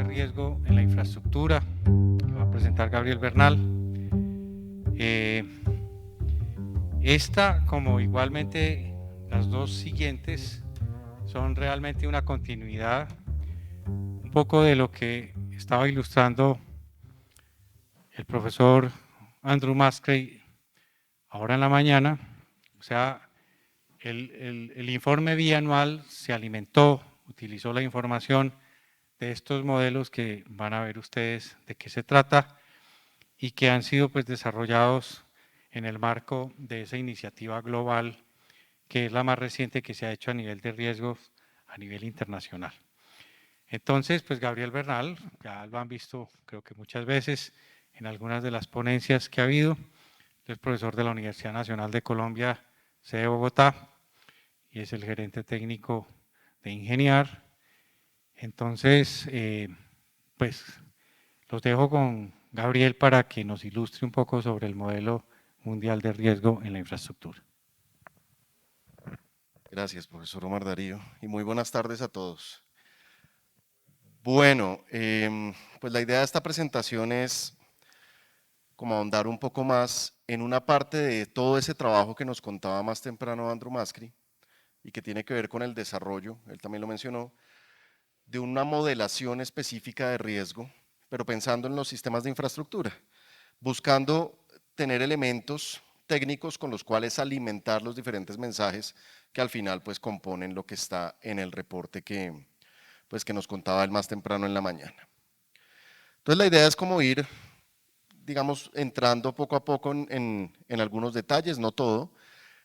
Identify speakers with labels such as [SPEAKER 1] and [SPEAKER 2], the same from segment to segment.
[SPEAKER 1] de riesgo en la infraestructura, que va a presentar Gabriel Bernal. Esta, como igualmente las dos siguientes, son realmente una continuidad un poco de lo que estaba ilustrando el profesor Andrew Musgrave ahora en la mañana. O sea, el informe bianual se alimentó, utilizó la información de estos modelos que van a ver ustedes de qué se trata y que han sido pues desarrollados en el marco de esa iniciativa global que es la más reciente que se ha hecho a nivel de riesgos a nivel internacional. Entonces, pues Gabriel Bernal, ya lo han visto creo que muchas veces en algunas de las ponencias que ha habido, es profesor de la Universidad Nacional de Colombia, sede Bogotá, y es el gerente técnico de Ingeniar. Entonces, pues los dejo con Gabriel para que nos ilustre un poco sobre el modelo mundial de riesgo en la infraestructura.
[SPEAKER 2] Gracias, profesor Omar Darío, y muy buenas tardes a todos. Bueno, pues la idea de esta presentación es como ahondar un poco más en una parte de todo ese trabajo que nos contaba más temprano Andrew Musgrave y que tiene que ver con el desarrollo, él también lo mencionó, de una modelación específica de riesgo, pero pensando en los sistemas de infraestructura, buscando tener elementos técnicos con los cuales alimentar los diferentes mensajes que al final pues componen lo que está en el reporte que nos contaba él más temprano en la mañana. Entonces la idea es como ir, digamos, entrando poco a poco en algunos detalles, no todo.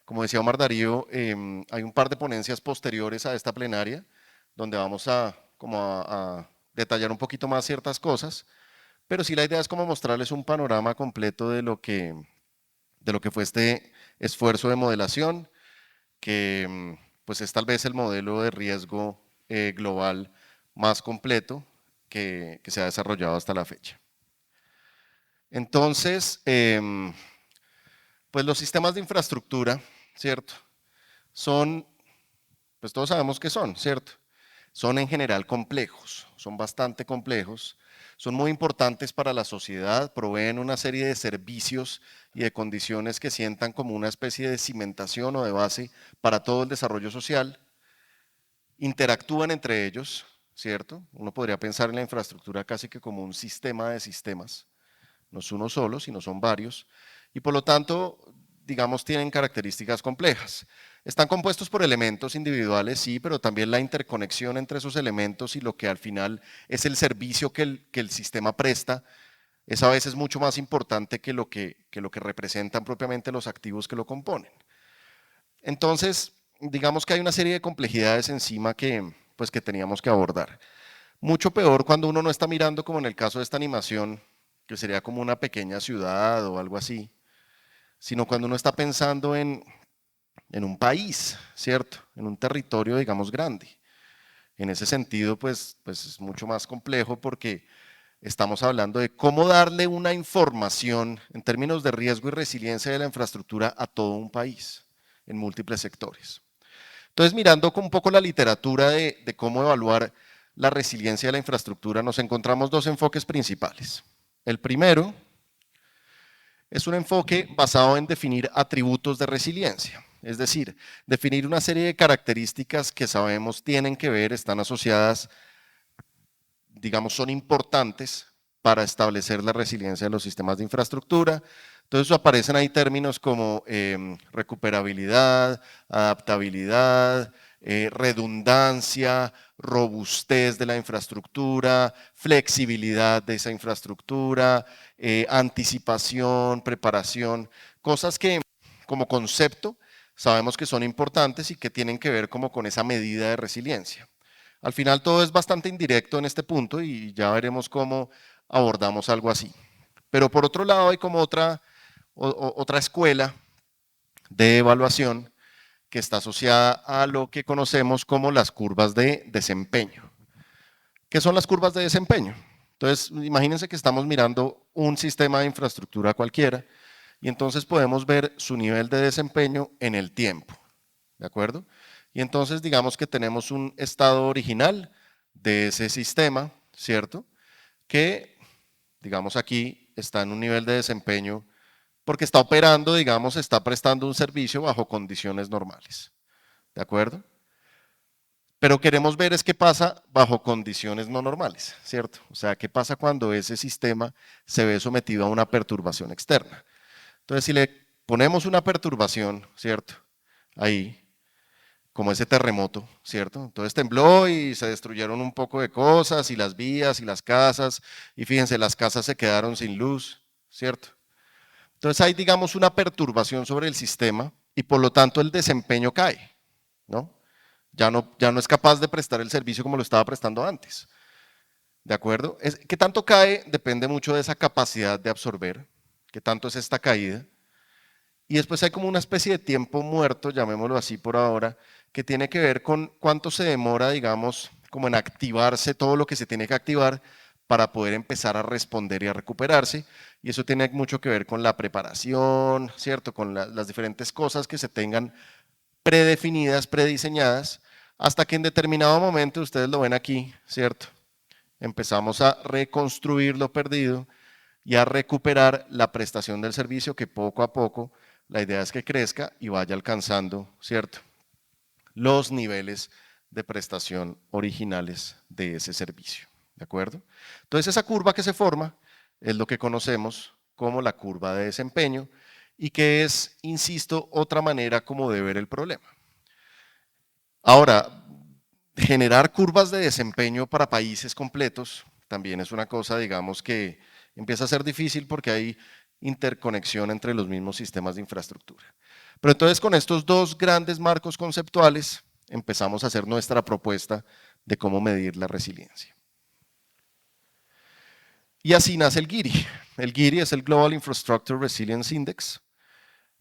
[SPEAKER 2] Como decía Omar Darío, hay un par de ponencias posteriores a esta plenaria, donde vamos a detallar un poquito más ciertas cosas, pero sí la idea es como mostrarles un panorama completo de lo que fue este esfuerzo de modelación, que pues es tal vez el modelo de riesgo global más completo que se ha desarrollado hasta la fecha. Entonces, pues los sistemas de infraestructura, ¿cierto? Son, pues todos sabemos qué son, ¿cierto? Son en general complejos, son bastante complejos, son muy importantes para la sociedad, proveen una serie de servicios y de condiciones que sientan como una especie de cimentación o de base para todo el desarrollo social, interactúan entre ellos, ¿cierto? Uno podría pensar en la infraestructura casi que como un sistema de sistemas, no es uno solo, sino son varios, y por lo tanto, digamos, tienen características complejas. Están compuestos por elementos individuales, sí, pero también la interconexión entre esos elementos y lo que al final es el servicio que el sistema presta, es a veces mucho más importante que lo que representan propiamente los activos que lo componen. Entonces, digamos que hay una serie de complejidades encima que teníamos que abordar. Mucho peor cuando uno no está mirando, como en el caso de esta animación, que sería como una pequeña ciudad o algo así, sino cuando uno está pensando en un país, ¿cierto? En un territorio, digamos, grande. En ese sentido, pues es mucho más complejo porque estamos hablando de cómo darle una información en términos de riesgo y resiliencia de la infraestructura a todo un país, en múltiples sectores. Entonces, mirando con un poco la literatura de cómo evaluar la resiliencia de la infraestructura, nos encontramos dos enfoques principales. El primero es un enfoque basado en definir atributos de resiliencia, es decir, definir una serie de características que sabemos tienen que ver, están asociadas, digamos, son importantes para establecer la resiliencia de los sistemas de infraestructura. Entonces aparecen ahí términos como recuperabilidad, adaptabilidad, redundancia, robustez de la infraestructura, flexibilidad de esa infraestructura, anticipación, preparación, cosas que como concepto sabemos que son importantes y que tienen que ver como con esa medida de resiliencia. Al final todo es bastante indirecto en este punto y ya veremos cómo abordamos algo así. Pero por otro lado hay como otra escuela de evaluación que está asociada a lo que conocemos como las curvas de desempeño. ¿Qué son las curvas de desempeño? Entonces, imagínense que estamos mirando un sistema de infraestructura cualquiera y entonces podemos ver su nivel de desempeño en el tiempo, ¿de acuerdo? Y entonces digamos que tenemos un estado original de ese sistema, ¿cierto? Que, digamos aquí, está en un nivel de desempeño porque está operando, digamos, está prestando un servicio bajo condiciones normales, ¿de acuerdo? Pero queremos ver es qué pasa bajo condiciones no normales, ¿cierto? O sea, qué pasa cuando ese sistema se ve sometido a una perturbación externa. Entonces, si le ponemos una perturbación, ¿cierto? Ahí, como ese terremoto, ¿cierto? Entonces tembló y se destruyeron un poco de cosas, y las vías y las casas, y fíjense, las casas se quedaron sin luz, ¿cierto? Entonces hay, digamos, una perturbación sobre el sistema y por lo tanto el desempeño cae, ¿no? Ya no es capaz de prestar el servicio como lo estaba prestando antes, ¿de acuerdo? ¿Qué tanto cae? Depende mucho de esa capacidad de absorber, qué tanto es esta caída. Y después hay como una especie de tiempo muerto, llamémoslo así por ahora, que tiene que ver con cuánto se demora, digamos, como en activarse todo lo que se tiene que activar para poder empezar a responder y a recuperarse. Y eso tiene mucho que ver con la preparación, ¿cierto? Con las diferentes cosas que se tengan predefinidas, prediseñadas, hasta que en determinado momento, ustedes lo ven aquí, ¿cierto? Empezamos a reconstruir lo perdido y a recuperar la prestación del servicio que poco a poco la idea es que crezca y vaya alcanzando, ¿cierto?, los niveles de prestación originales de ese servicio, ¿de acuerdo? Entonces esa curva que se forma es lo que conocemos como la curva de desempeño y que es, insisto, otra manera como de ver el problema. Ahora, generar curvas de desempeño para países completos también es una cosa, digamos, que empieza a ser difícil porque hay interconexión entre los mismos sistemas de infraestructura. Pero entonces con estos dos grandes marcos conceptuales empezamos a hacer nuestra propuesta de cómo medir la resiliencia. Y así nace el GIRI. El GIRI es el Global Infrastructure Resilience Index,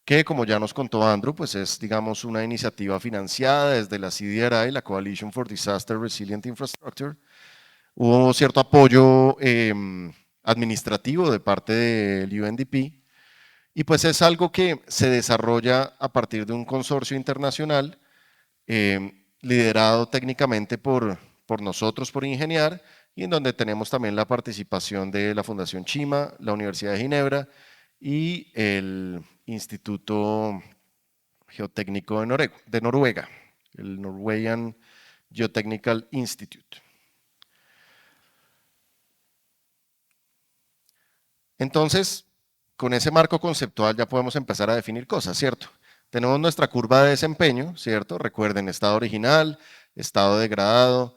[SPEAKER 2] que como ya nos contó Andrew, pues es, digamos, una iniciativa financiada desde la CDRI, la Coalition for Disaster Resilient Infrastructure. Hubo cierto apoyo administrativo de parte del UNDP, y pues es algo que se desarrolla a partir de un consorcio internacional liderado técnicamente por nosotros, por Ingeniar, y en donde tenemos también la participación de la Fundación Chima, la Universidad de Ginebra y el Instituto Geotécnico de Noruega, el Norwegian Geotechnical Institute. Entonces, con ese marco conceptual ya podemos empezar a definir cosas, ¿cierto? Tenemos nuestra curva de desempeño, ¿cierto? Recuerden, estado original, estado degradado,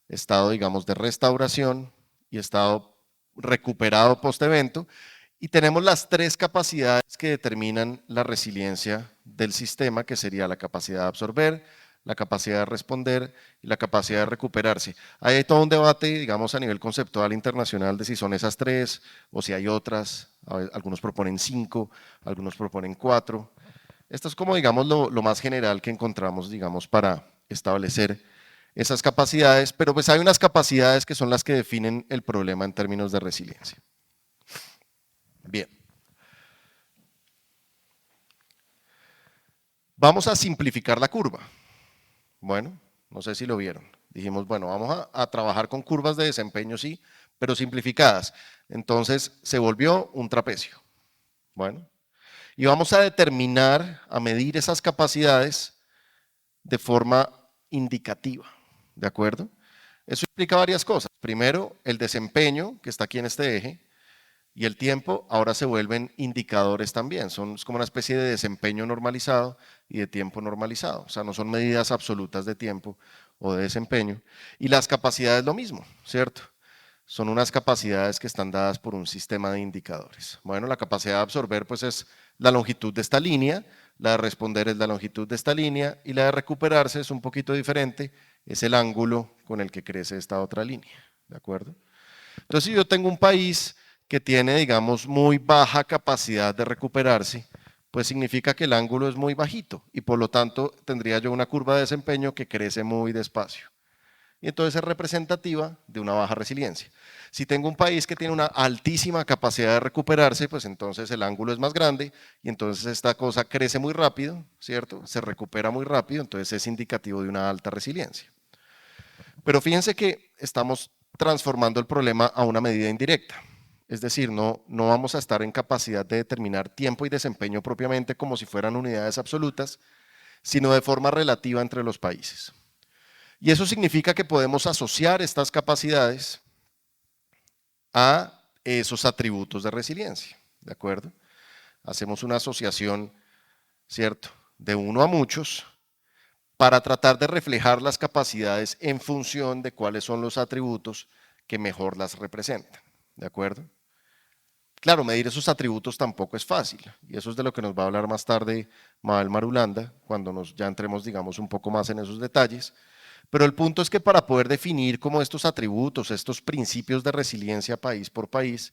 [SPEAKER 2] estado, digamos, de restauración y estado recuperado post-evento. Y tenemos las tres capacidades que determinan la resiliencia del sistema, que sería la capacidad de absorber, la capacidad de responder y la capacidad de recuperarse. Hay todo un debate, digamos, a nivel conceptual internacional de si son esas tres o si hay otras. Algunos proponen 5, algunos proponen 4. Esto es como, digamos, lo más general que encontramos, digamos, para establecer esas capacidades, pero pues hay unas capacidades que son las que definen el problema en términos de resiliencia. Bien. Vamos a simplificar la curva. Bueno, no sé si lo vieron. Dijimos, bueno, vamos a trabajar con curvas de desempeño, sí, pero simplificadas. Entonces se volvió un trapecio. Bueno, y vamos a determinar, a medir esas capacidades de forma indicativa, ¿de acuerdo? Eso implica varias cosas. Primero, el desempeño, que está aquí en este eje, y el tiempo ahora se vuelven indicadores también. Son como una especie de desempeño normalizado y de tiempo normalizado. O sea, no son medidas absolutas de tiempo o de desempeño. Y las capacidades lo mismo, ¿cierto? Son unas capacidades que están dadas por un sistema de indicadores. Bueno, la capacidad de absorber pues es la longitud de esta línea, la de responder es la longitud de esta línea y la de recuperarse es un poquito diferente, es el ángulo con el que crece esta otra línea, ¿de acuerdo? Entonces, si yo tengo un país que tiene, digamos, muy baja capacidad de recuperarse, pues significa que el ángulo es muy bajito y por lo tanto tendría yo una curva de desempeño que crece muy despacio. Y entonces es representativa de una baja resiliencia. Si tengo un país que tiene una altísima capacidad de recuperarse, pues entonces el ángulo es más grande y entonces esta cosa crece muy rápido, ¿cierto? Se recupera muy rápido, entonces es indicativo de una alta resiliencia. Pero fíjense que estamos transformando el problema a una medida indirecta. Es decir, no vamos a estar en capacidad de determinar tiempo y desempeño propiamente como si fueran unidades absolutas, sino de forma relativa entre los países. Y eso significa que podemos asociar estas capacidades a esos atributos de resiliencia, ¿de acuerdo? Hacemos una asociación, ¿cierto?, de uno a muchos para tratar de reflejar las capacidades en función de cuáles son los atributos que mejor las representan, ¿de acuerdo? Claro, medir esos atributos tampoco es fácil, y eso es de lo que nos va a hablar más tarde Mabel Marulanda, cuando ya entremos, digamos, un poco más en esos detalles. Pero el punto es que para poder definir como estos atributos, estos principios de resiliencia país por país,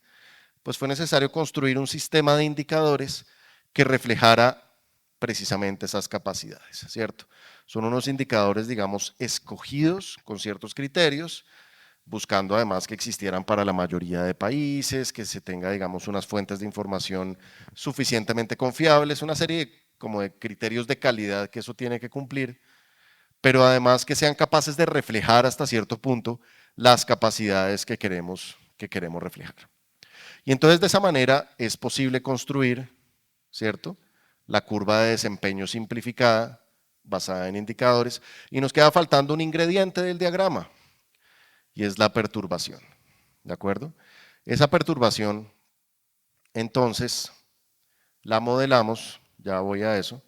[SPEAKER 2] pues fue necesario construir un sistema de indicadores que reflejara precisamente esas capacidades, ¿cierto? Son unos indicadores, digamos, escogidos con ciertos criterios, buscando además que existieran para la mayoría de países, que se tenga, digamos, unas fuentes de información suficientemente confiables, una serie como de criterios de calidad que eso tiene que cumplir, pero además que sean capaces de reflejar hasta cierto punto las capacidades que queremos reflejar. Y entonces de esa manera es posible construir, ¿cierto?, la curva de desempeño simplificada basada en indicadores, y nos queda faltando un ingrediente del diagrama, y es la perturbación, ¿de acuerdo? Esa perturbación, entonces, la modelamos, ya voy a eso,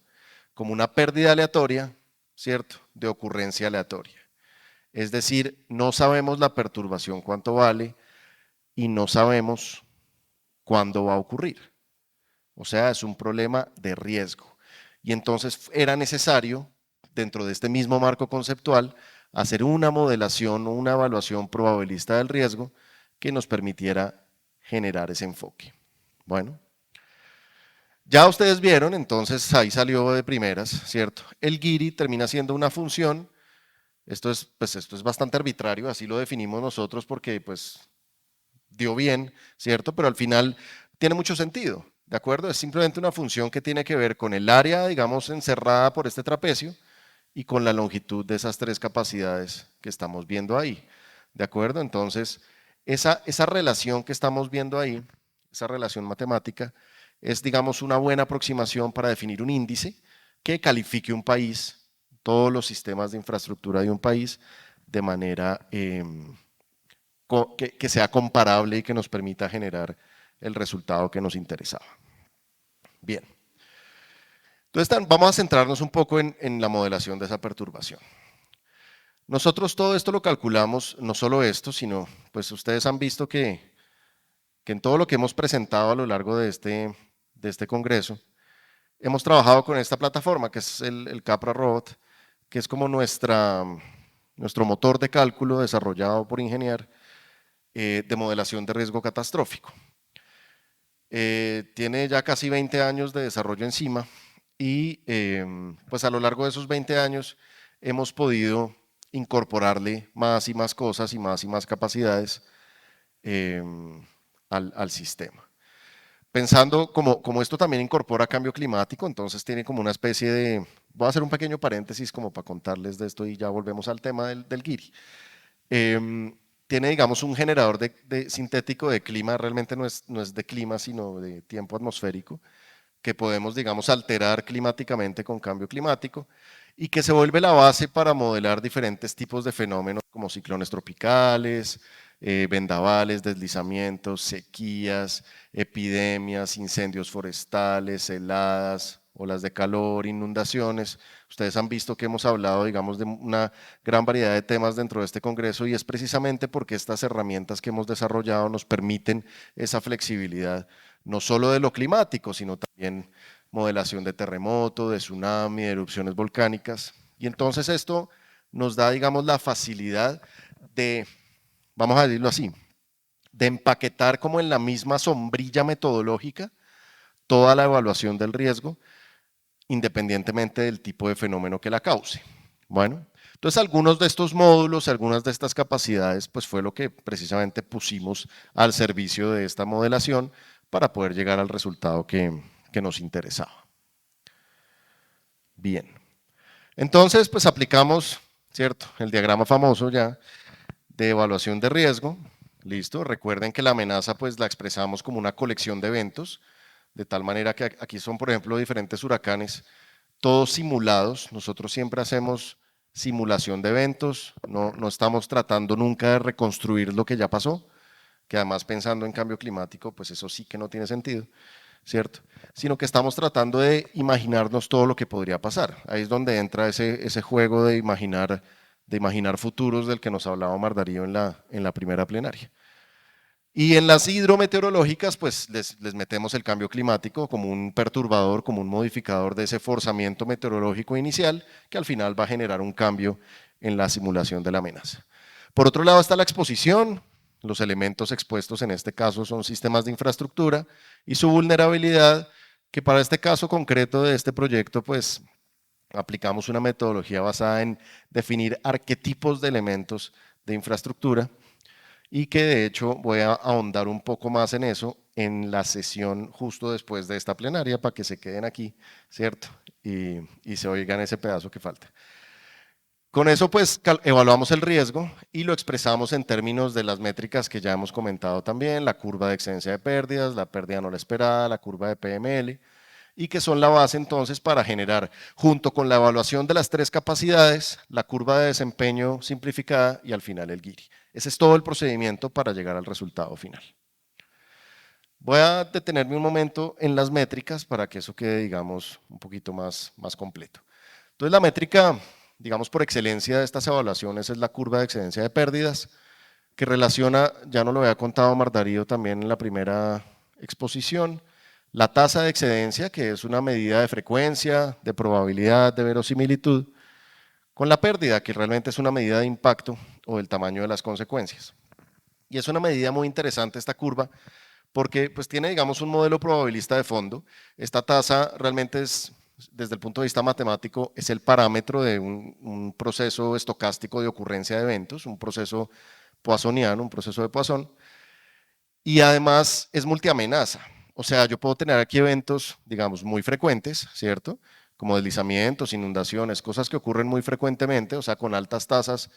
[SPEAKER 2] como una pérdida aleatoria, ¿cierto?, de ocurrencia aleatoria. Es decir, no sabemos la perturbación cuánto vale y no sabemos cuándo va a ocurrir. O sea, es un problema de riesgo. Y entonces era necesario, dentro de este mismo marco conceptual, hacer una modelación o una evaluación probabilista del riesgo que nos permitiera generar ese enfoque. Bueno, ya ustedes vieron, entonces ahí salió de primeras, ¿cierto? El Gini termina siendo una función, esto es bastante arbitrario, así lo definimos nosotros porque pues dio bien, ¿cierto? Pero al final tiene mucho sentido, ¿de acuerdo? Es simplemente una función que tiene que ver con el área, digamos, encerrada por este trapecio y con la longitud de esas tres capacidades que estamos viendo ahí, ¿de acuerdo? Entonces, esa relación que estamos viendo ahí, esa relación matemática, es, digamos, una buena aproximación para definir un índice que califique un país, todos los sistemas de infraestructura de un país, de manera que sea comparable y que nos permita generar el resultado que nos interesaba. Bien. Entonces, vamos a centrarnos un poco en la modelación de esa perturbación. Nosotros todo esto lo calculamos, no solo esto, sino, pues ustedes han visto que en todo lo que hemos presentado a lo largo de este congreso, hemos trabajado con esta plataforma, que es el Capra Robot, que es como nuestro motor de cálculo desarrollado por Ingenier de modelación de riesgo catastrófico. Tiene ya casi 20 años de desarrollo encima y pues a lo largo de esos 20 años hemos podido incorporarle más y más cosas y más capacidades al sistema. Pensando como esto también incorpora cambio climático, entonces tiene como una especie de, voy a hacer un pequeño paréntesis como para contarles de esto y ya volvemos al tema del Gini. Tiene, digamos, un generador sintético de clima, realmente no es de clima, sino de tiempo atmosférico, que podemos, digamos, alterar climáticamente con cambio climático y que se vuelve la base para modelar diferentes tipos de fenómenos como ciclones tropicales, vendavales, deslizamientos, sequías, epidemias, incendios forestales, heladas, olas de calor, inundaciones. Ustedes han visto que hemos hablado, digamos, de una gran variedad de temas dentro de este congreso y es precisamente porque estas herramientas que hemos desarrollado nos permiten esa flexibilidad, no solo de lo climático, sino también modelación de terremoto, de tsunami, de erupciones volcánicas. Y entonces esto nos da, digamos, la facilidad de, vamos a decirlo así, de empaquetar como en la misma sombrilla metodológica toda la evaluación del riesgo, independientemente del tipo de fenómeno que la cause. Bueno, entonces algunos de estos módulos, algunas de estas capacidades, pues fue lo que precisamente pusimos al servicio de esta modelación para poder llegar al resultado que nos interesaba. Bien, entonces pues aplicamos, ¿cierto?, el diagrama famoso ya de evaluación de riesgo. Listo, recuerden que la amenaza pues la expresamos como una colección de eventos, de tal manera que aquí son, por ejemplo, diferentes huracanes, todos simulados. Nosotros siempre hacemos simulación de eventos, no estamos tratando nunca de reconstruir lo que ya pasó, que además pensando en cambio climático, pues eso sí que no tiene sentido, ¿cierto? Sino que estamos tratando de imaginarnos todo lo que podría pasar. Ahí es donde entra ese juego de imaginar futuros del que nos hablaba Omar Darío en la primera plenaria. Y en las hidrometeorológicas, pues les metemos el cambio climático como un perturbador, como un modificador de ese forzamiento meteorológico inicial, que al final va a generar un cambio en la simulación de la amenaza. Por otro lado está la exposición. Los elementos expuestos en este caso son sistemas de infraestructura y su vulnerabilidad, que para este caso concreto de este proyecto, pues aplicamos una metodología basada en definir arquetipos de elementos de infraestructura, y que de hecho voy a ahondar un poco más en eso en la sesión justo después de esta plenaria para que se queden aquí, ¿cierto? Y se oigan ese pedazo que falta. Con eso pues evaluamos el riesgo y lo expresamos en términos de las métricas que ya hemos comentado también, la curva de excedencia de pérdidas, la pérdida no esperada, la curva de PML, y que son la base entonces para generar, junto con la evaluación de las tres capacidades, la curva de desempeño simplificada y al final el GIRI. Ese es todo el procedimiento para llegar al resultado final. Voy a detenerme un momento en las métricas para que eso quede, digamos, un poquito más completo. Entonces, la métrica, digamos, por excelencia de estas evaluaciones es la curva de excedencia de pérdidas, que relaciona, ya nos lo había contado Omar Darío también en la primera exposición, la tasa de excedencia, que es una medida de frecuencia, de probabilidad, de verosimilitud, con la pérdida, que realmente es una medida de impacto o del tamaño de las consecuencias. Y es una medida muy interesante esta curva, porque pues tiene, digamos, un modelo probabilista de fondo. Esta tasa realmente es, desde el punto de vista matemático, es el parámetro de un proceso estocástico de ocurrencia de eventos, un proceso poissoniano, un proceso de Poisson, y además es multiamenaza. O sea, yo puedo tener aquí eventos, digamos, muy frecuentes, ¿cierto?, como deslizamientos, inundaciones, cosas que ocurren muy frecuentemente, o sea, con altas tasas,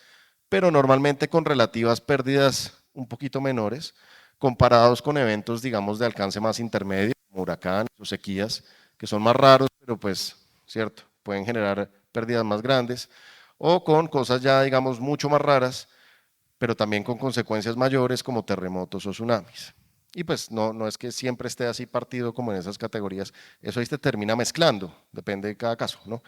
[SPEAKER 2] pero normalmente con relativas pérdidas un poquito menores, comparados con eventos, digamos, de alcance más intermedio, como huracanes o sequías, que son más raros, pero pues, cierto, pueden generar pérdidas más grandes, o con cosas ya, digamos, mucho más raras, pero también con consecuencias mayores como terremotos o tsunamis. Y pues no es que siempre esté así partido como en esas categorías, eso ahí se termina mezclando, depende de cada caso, ¿no?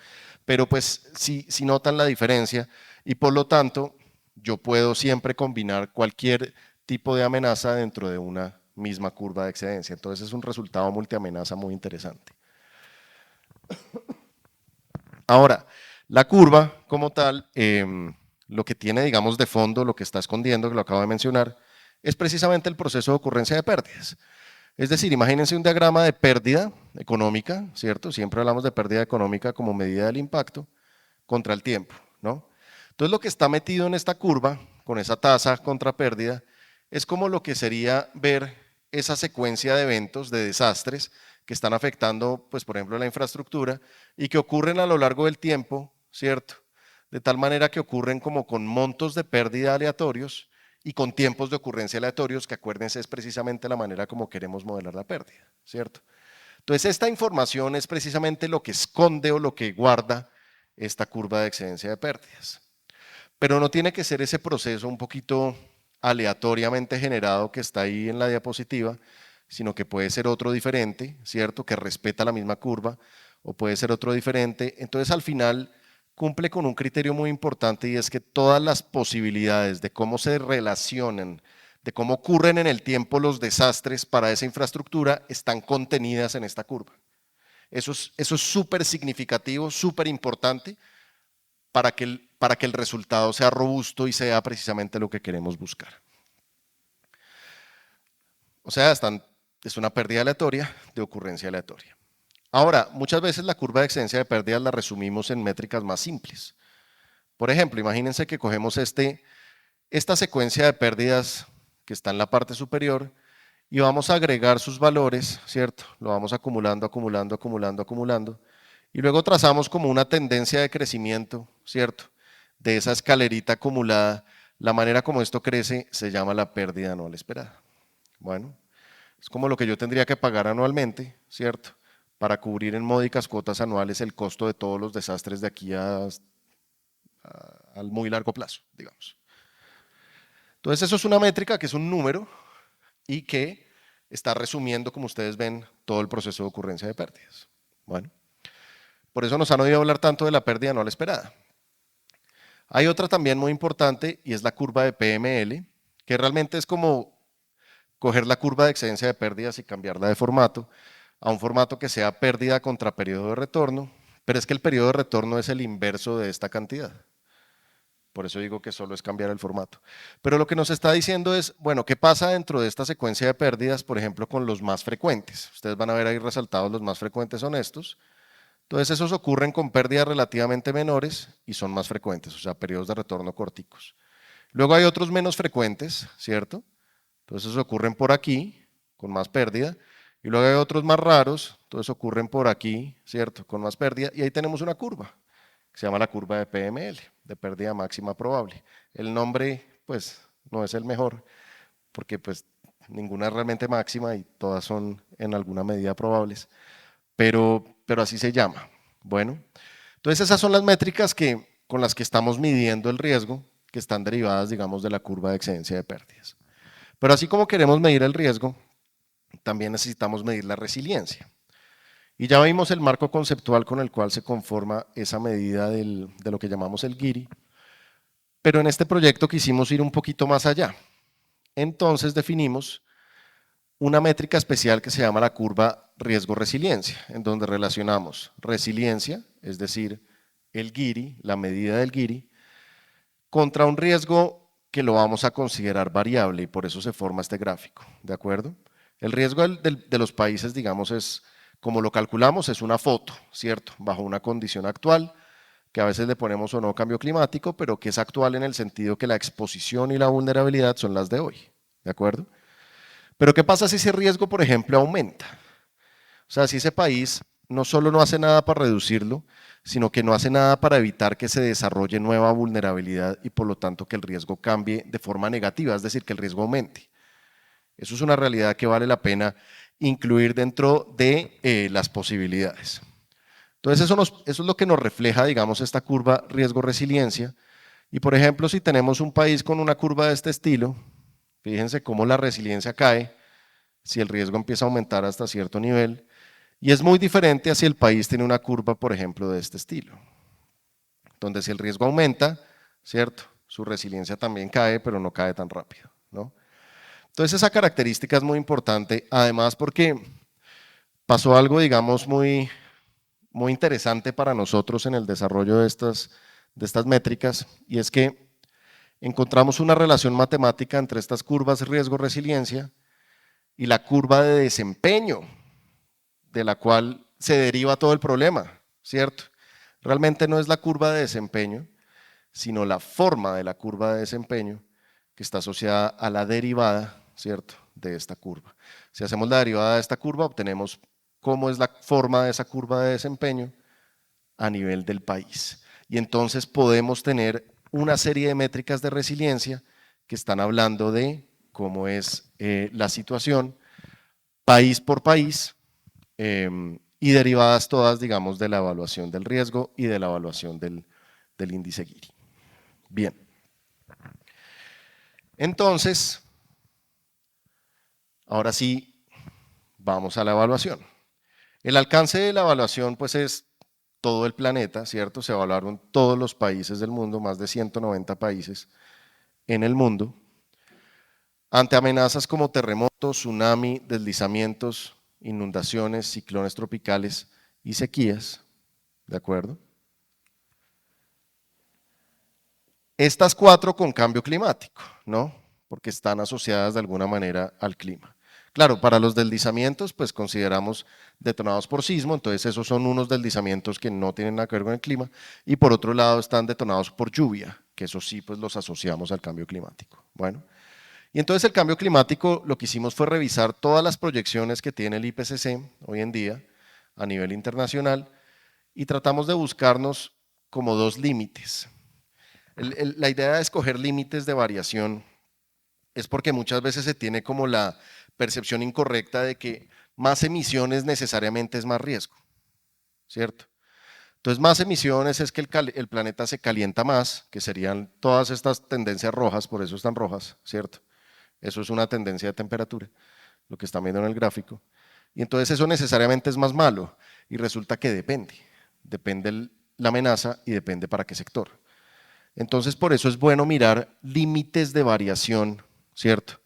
[SPEAKER 2] Pero pues sí notan la diferencia y por lo tanto yo puedo siempre combinar cualquier tipo de amenaza dentro de una misma curva de excedencia. Entonces es un resultado multiamenaza muy interesante. Ahora, la curva como tal, lo que tiene, digamos, de fondo, lo que está escondiendo, que lo acabo de mencionar, es precisamente el proceso de ocurrencia de pérdidas. Es decir, imagínense un diagrama de pérdida económica, ¿cierto? Siempre hablamos de pérdida económica como medida del impacto contra el tiempo, ¿no? Entonces, lo que está metido en esta curva, con esa tasa contra pérdida, es como lo que sería ver esa secuencia de eventos, de desastres, que están afectando, pues, por ejemplo, la infraestructura y que ocurren a lo largo del tiempo, ¿cierto? De tal manera que ocurren como con montos de pérdida aleatorios y con tiempos de ocurrencia aleatorios, que acuérdense es precisamente la manera como queremos modelar la pérdida, ¿cierto? Entonces, esta información es precisamente lo que esconde o lo que guarda esta curva de excedencia de pérdidas. Pero no tiene que ser ese proceso un poquito aleatoriamente generado que está ahí en la diapositiva, sino que puede ser otro diferente, ¿cierto? Que respeta la misma curva, o puede ser otro diferente. Entonces, al final, cumple con un criterio muy importante y es que todas las posibilidades de cómo se relacionan, de cómo ocurren en el tiempo los desastres para esa infraestructura están contenidas en esta curva. Eso es súper significativo, súper importante para que el resultado sea robusto y sea precisamente lo que queremos buscar. O sea, es una pérdida aleatoria de ocurrencia aleatoria. Ahora, muchas veces la curva de excedencia de pérdidas la resumimos en métricas más simples. Por ejemplo, imagínense que cogemos esta secuencia de pérdidas que está en la parte superior y vamos a agregar sus valores, ¿cierto? Lo vamos acumulando, acumulando, acumulando, acumulando. Y luego trazamos como una tendencia de crecimiento, ¿cierto? De esa escalerita acumulada La manera como esto crece se llama la pérdida anual esperada. Bueno, es como lo que yo tendría que pagar anualmente, ¿cierto? Para cubrir en módicas cuotas anuales el costo de todos los desastres de aquí al muy largo plazo, digamos. Entonces eso es una métrica que es un número y que está resumiendo, como ustedes ven, todo el proceso de ocurrencia de pérdidas. Bueno, por eso nos han oído hablar tanto de la pérdida anual esperada. Hay otra también muy importante y es la curva de PML, que realmente es como coger la curva de excedencia de pérdidas y cambiarla de formato a un formato que sea pérdida contra periodo de retorno, pero es que el periodo de retorno es el inverso de esta cantidad. Por eso digo que solo es cambiar el formato. Pero lo que nos está diciendo es, bueno, ¿qué pasa dentro de esta secuencia de pérdidas, por ejemplo, con los más frecuentes? Ustedes van a ver ahí resaltados los más frecuentes son estos. Entonces esos ocurren con pérdidas relativamente menores y son más frecuentes, o sea, periodos de retorno corticos. Luego hay otros menos frecuentes, ¿cierto? Entonces ocurren por aquí, con más pérdida. Y luego hay otros más raros, entonces ocurren por aquí, ¿cierto? Con más pérdida. Y ahí tenemos una curva, que se llama la curva de PML, de pérdida máxima probable. El nombre, pues, no es el mejor, porque pues ninguna es realmente máxima y todas son en alguna medida probables, pero así se llama. Bueno, entonces esas son las métricas con las que estamos midiendo el riesgo, que están derivadas, digamos, de la curva de excedencia de pérdidas. Pero así como queremos medir el riesgo, también necesitamos medir la resiliencia. Y ya vimos el marco conceptual con el cual se conforma esa medida de lo que llamamos el GIRI, pero en este proyecto quisimos ir un poquito más allá. Entonces definimos una métrica especial que se llama la curva riesgo-resiliencia, en donde relacionamos resiliencia, es decir, el GIRI, la medida del GIRI, contra un riesgo que lo vamos a considerar variable y por eso se forma este gráfico, ¿de acuerdo? El riesgo de los países, digamos, es, como lo calculamos, es una foto, ¿cierto? Bajo una condición actual, que a veces le ponemos o no cambio climático, pero que es actual en el sentido que la exposición y la vulnerabilidad son las de hoy, ¿de acuerdo? Pero ¿qué pasa si ese riesgo, por ejemplo, aumenta? O sea, si ese país no solo no hace nada para reducirlo, sino que no hace nada para evitar que se desarrolle nueva vulnerabilidad y por lo tanto que el riesgo cambie de forma negativa, es decir, que el riesgo aumente. Eso es una realidad que vale la pena incluir dentro de las posibilidades. Entonces eso es lo que nos refleja, digamos, esta curva riesgo-resiliencia. Y por ejemplo, si tenemos un país con una curva de este estilo, fíjense cómo la resiliencia cae si el riesgo empieza a aumentar hasta cierto nivel. Y es muy diferente a si el país tiene una curva, por ejemplo, de este estilo, donde si el riesgo aumenta, ¿cierto? Su resiliencia también cae, pero no cae tan rápido, ¿no? Entonces esa característica es muy importante, además porque pasó algo, digamos, muy interesante para nosotros en el desarrollo de estas métricas, y es que encontramos una relación matemática entre estas curvas riesgo-resiliencia y la curva de desempeño, de la cual se deriva todo el problema, ¿cierto? Realmente no es la curva de desempeño, sino la forma de la curva de desempeño que está asociada a la derivada, ¿cierto?, de esta curva. Si hacemos la derivada de esta curva, obtenemos cómo es la forma de esa curva de desempeño a nivel del país. Y entonces podemos tener una serie de métricas de resiliencia que están hablando de cómo es la situación país por país, y derivadas todas, digamos, de la evaluación del riesgo y de la evaluación del índice GIRI. Bien. Entonces, ahora sí, vamos a la evaluación. El alcance de la evaluación, pues, es todo el planeta, ¿cierto? Se evaluaron todos los países del mundo, más de 190 países en el mundo, ante amenazas como terremotos, tsunami, deslizamientos, inundaciones, ciclones tropicales y sequías, ¿de acuerdo? Estas 4 con cambio climático, ¿no? Porque están asociadas de alguna manera al clima. Claro, para los deslizamientos, pues consideramos detonados por sismo, entonces esos son unos deslizamientos que no tienen nada que ver con el clima, y por otro lado están detonados por lluvia, que eso sí, pues los asociamos al cambio climático. Bueno, y entonces el cambio climático lo que hicimos fue revisar todas las proyecciones que tiene el IPCC hoy en día a nivel internacional y tratamos de buscarnos como 2 límites. La idea de escoger límites de variación es porque muchas veces se tiene como la percepción incorrecta de que más emisiones necesariamente es más riesgo, ¿cierto? Entonces, más emisiones es que el planeta se calienta más, que serían todas estas tendencias rojas, por eso están rojas, ¿cierto? Eso es una tendencia de temperatura, lo que están viendo en el gráfico. Y entonces eso necesariamente es más malo, y resulta que depende la amenaza y depende para qué sector. Entonces, por eso es bueno mirar límites de variación, ¿cierto?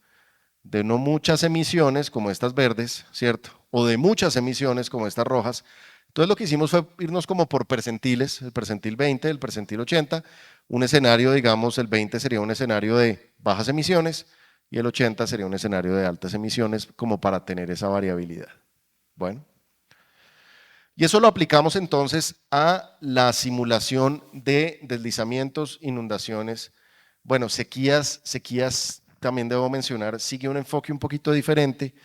[SPEAKER 2] De no muchas emisiones como estas verdes, ¿cierto? O de muchas emisiones como estas rojas. Entonces lo que hicimos fue irnos como por percentiles, el percentil 20, el percentil 80, un escenario, digamos, el 20 sería un escenario de bajas emisiones y el 80 sería un escenario de altas emisiones como para tener esa variabilidad. Bueno. Y eso lo aplicamos entonces a la simulación de deslizamientos, inundaciones, bueno, sequías también debo mencionar, sigue un enfoque un poquito diferente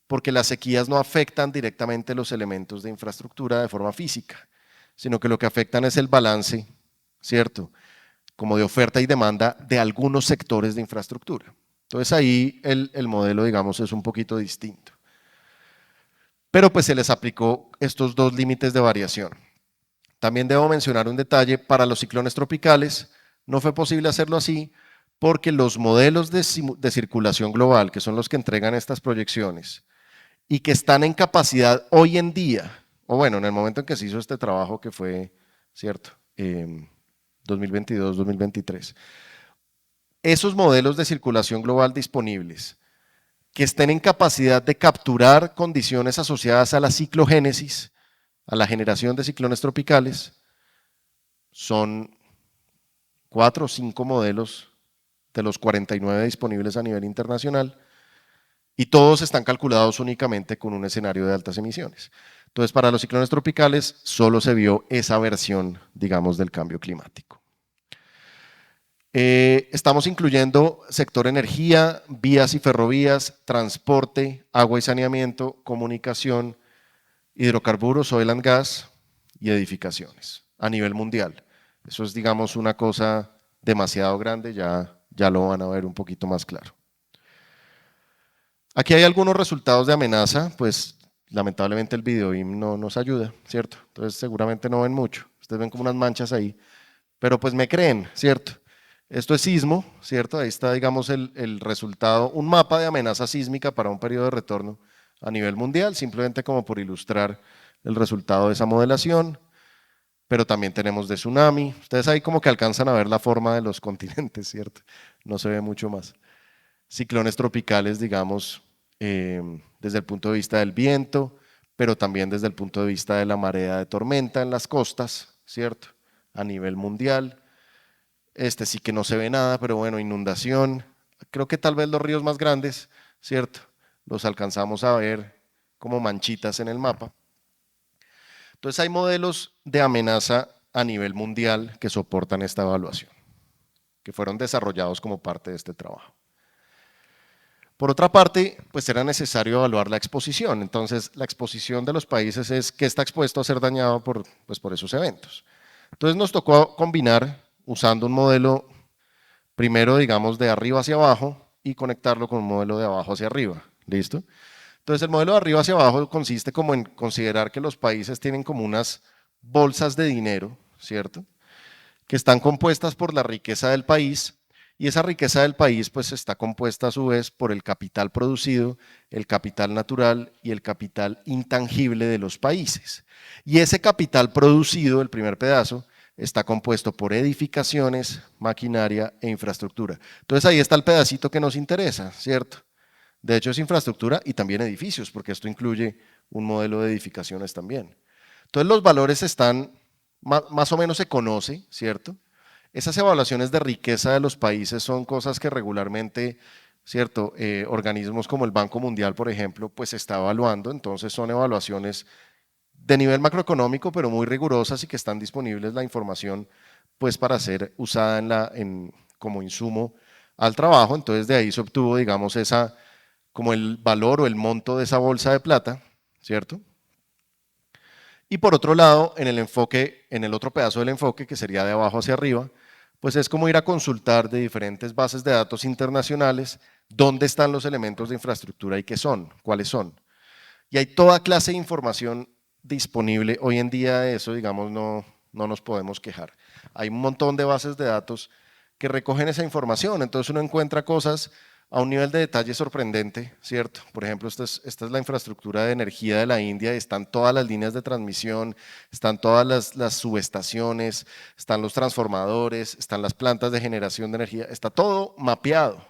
[SPEAKER 2] porque las sequías no afectan directamente los elementos de infraestructura de forma física, sino que lo que afectan es el balance, ¿cierto? Como de oferta y demanda de algunos sectores de infraestructura. Entonces ahí el modelo, digamos, es un poquito distinto. Pero pues se les aplicó estos dos límites de variación. También debo mencionar un detalle, para los ciclones tropicales no fue posible hacerlo así porque los modelos de circulación global, que son los que entregan estas proyecciones y que están en capacidad hoy en día, o bueno, en el momento en que se hizo este trabajo que fue, ¿cierto? 2022-2023, esos modelos de circulación global disponibles que estén en capacidad de capturar condiciones asociadas a la ciclogénesis, a la generación de ciclones tropicales, son 4 o 5 modelos de los 49 disponibles a nivel internacional y todos están calculados únicamente con un escenario de altas emisiones. Entonces, para los ciclones tropicales solo se vio esa versión, digamos, del cambio climático. Estamos incluyendo sector energía, vías y ferrovías, transporte, agua y saneamiento, comunicación, hidrocarburos, oil and gas y edificaciones a nivel mundial. Eso es, digamos, una cosa demasiado grande, ya lo van a ver un poquito más claro. Aquí hay algunos resultados de amenaza, pues lamentablemente el video no nos ayuda, ¿cierto? Entonces seguramente no ven mucho, ustedes ven como unas manchas ahí, pero pues me creen, ¿cierto? Esto es sismo, ¿cierto? Ahí está, digamos, el resultado, un mapa de amenaza sísmica para un periodo de retorno a nivel mundial, simplemente como por ilustrar el resultado de esa modelación, pero también tenemos de tsunami. Ustedes ahí como que alcanzan a ver la forma de los continentes, ¿cierto? No se ve mucho más. Ciclones tropicales, digamos, desde el punto de vista del viento, pero también desde el punto de vista de la marea de tormenta en las costas, ¿cierto? A nivel mundial. Este sí que no se ve nada, pero bueno, inundación. Creo que tal vez los ríos más grandes, ¿cierto? Los alcanzamos a ver como manchitas en el mapa. Entonces hay modelos de amenaza a nivel mundial que soportan esta evaluación, que fueron desarrollados como parte de este trabajo. Por otra parte, pues era necesario evaluar la exposición. Entonces, la exposición de los países es que está expuesto a ser dañado por esos eventos. Entonces nos tocó combinar usando un modelo primero, digamos, de arriba hacia abajo y conectarlo con un modelo de abajo hacia arriba. ¿Listo? Entonces el modelo de arriba hacia abajo consiste como en considerar que los países tienen como unas bolsas de dinero, ¿cierto? Que están compuestas por la riqueza del país y esa riqueza del país pues está compuesta a su vez por el capital producido, el capital natural y el capital intangible de los países. Y ese capital producido, el primer pedazo, está compuesto por edificaciones, maquinaria e infraestructura. Entonces ahí está el pedacito que nos interesa, ¿cierto? De hecho es infraestructura y también edificios, porque esto incluye un modelo de edificaciones también. Entonces los valores están, más o menos se conoce, ¿cierto? Esas evaluaciones de riqueza de los países son cosas que regularmente, ¿cierto? Organismos como el Banco Mundial, por ejemplo, pues está evaluando, entonces son evaluaciones de nivel macroeconómico, pero muy rigurosas y que están disponibles la información pues para ser usada como insumo al trabajo. Entonces de ahí se obtuvo, digamos, como el valor o el monto de esa bolsa de plata, ¿cierto? Y por otro lado, en el otro pedazo del enfoque, que sería de abajo hacia arriba, pues es como ir a consultar de diferentes bases de datos internacionales dónde están los elementos de infraestructura y qué son, cuáles son. Y hay toda clase de información disponible. Hoy en día de eso, digamos, no nos podemos quejar. Hay un montón de bases de datos que recogen esa información, entonces uno encuentra cosas a un nivel de detalle sorprendente, ¿cierto? Por ejemplo, esta es la infraestructura de energía de la India, están todas las líneas de transmisión, están todas las subestaciones, están los transformadores, están las plantas de generación de energía, está todo mapeado.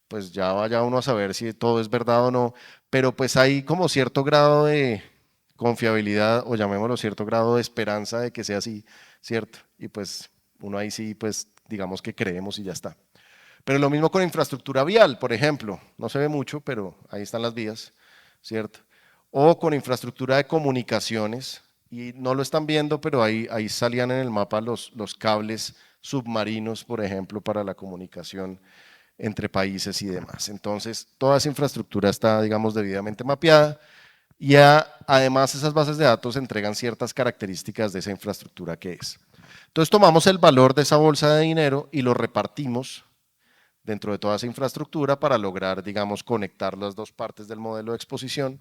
[SPEAKER 2] Pues ya vaya uno a saber si todo es verdad o no, pero pues hay como cierto grado de confiabilidad, o llamémoslo cierto grado de esperanza de que sea así, ¿cierto? Y pues uno ahí sí, pues digamos que creemos y ya está. Pero lo mismo con infraestructura vial, por ejemplo, no se ve mucho, pero ahí están las vías, ¿cierto? O con infraestructura de comunicaciones, y no lo están viendo, pero ahí salían en el mapa los cables submarinos, por ejemplo, para la comunicación entre países y demás. Entonces, toda esa infraestructura está, digamos, debidamente mapeada y además esas bases de datos entregan ciertas características de esa infraestructura que es. Entonces, tomamos el valor de esa bolsa de dinero y lo repartimos dentro de toda esa infraestructura para lograr, digamos, conectar las dos partes del modelo de exposición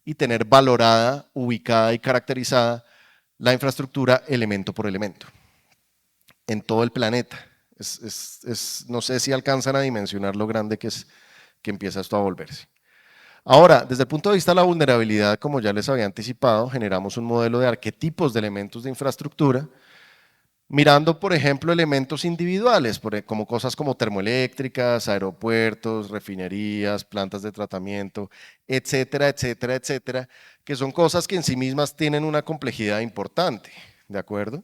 [SPEAKER 2] y tener valorada, ubicada y caracterizada la infraestructura elemento por elemento en todo el planeta. No sé si alcanzan a dimensionar lo grande que empieza esto a volverse. Ahora, desde el punto de vista de la vulnerabilidad, como ya les había anticipado, generamos un modelo de arquetipos de elementos de infraestructura, mirando, por ejemplo, elementos individuales, como cosas como termoeléctricas, aeropuertos, refinerías, plantas de tratamiento, etcétera, etcétera, etcétera, que son cosas que en sí mismas tienen una complejidad importante, ¿de acuerdo?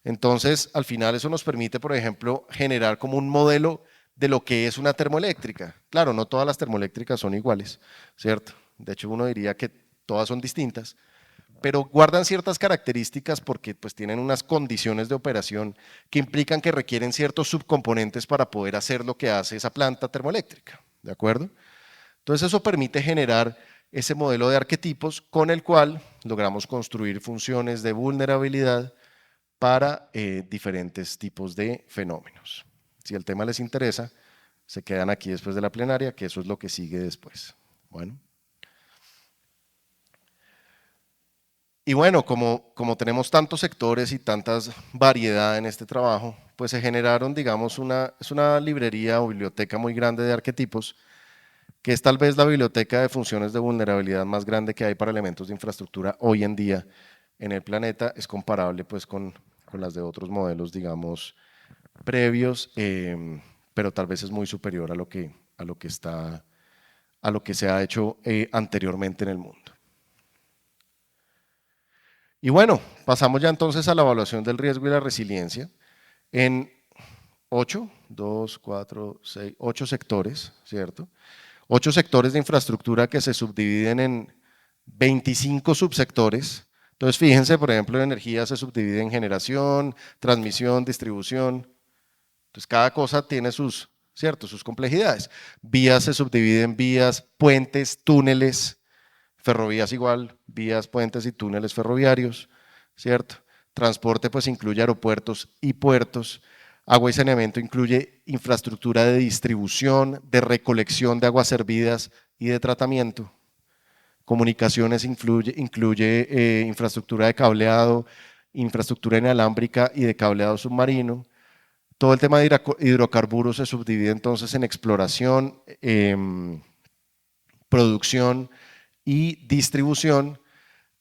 [SPEAKER 2] Entonces, al final eso nos permite, por ejemplo, generar como un modelo de lo que es una termoeléctrica. Claro, no todas las termoeléctricas son iguales, ¿cierto? De hecho, uno diría que todas son distintas, pero guardan ciertas características porque pues tienen unas condiciones de operación que implican que requieren ciertos subcomponentes para poder hacer lo que hace esa planta termoeléctrica, ¿de acuerdo? Entonces eso permite generar ese modelo de arquetipos con el cual logramos construir funciones de vulnerabilidad para diferentes tipos de fenómenos. Si el tema les interesa, se quedan aquí después de la plenaria, que eso es lo que sigue después. Bueno. Y bueno, como tenemos tantos sectores y tantas variedad en este trabajo, pues se generaron, digamos, es una librería o biblioteca muy grande de arquetipos, que es tal vez la biblioteca de funciones de vulnerabilidad más grande que hay para elementos de infraestructura hoy en día en el planeta. Es comparable pues con las de otros modelos, digamos, previos, pero tal vez es muy superior a lo que se ha hecho anteriormente en el mundo. Y bueno, pasamos ya entonces a la evaluación del riesgo y la resiliencia en 8 sectores, ¿cierto? 8 sectores de infraestructura que se subdividen en 25 subsectores. Entonces, fíjense, por ejemplo, en energía se subdivide en generación, transmisión, distribución. Entonces, cada cosa tiene sus complejidades. Vías se subdividen en vías, puentes, túneles, ferrovías igual, vías, puentes y túneles ferroviarios, ¿cierto? Transporte pues incluye aeropuertos y puertos. Agua y saneamiento incluye infraestructura de distribución, de recolección de aguas servidas y de tratamiento. Comunicaciones incluye infraestructura de cableado, infraestructura inalámbrica y de cableado submarino. Todo el tema de hidrocarburos se subdivide entonces en exploración, producción y distribución.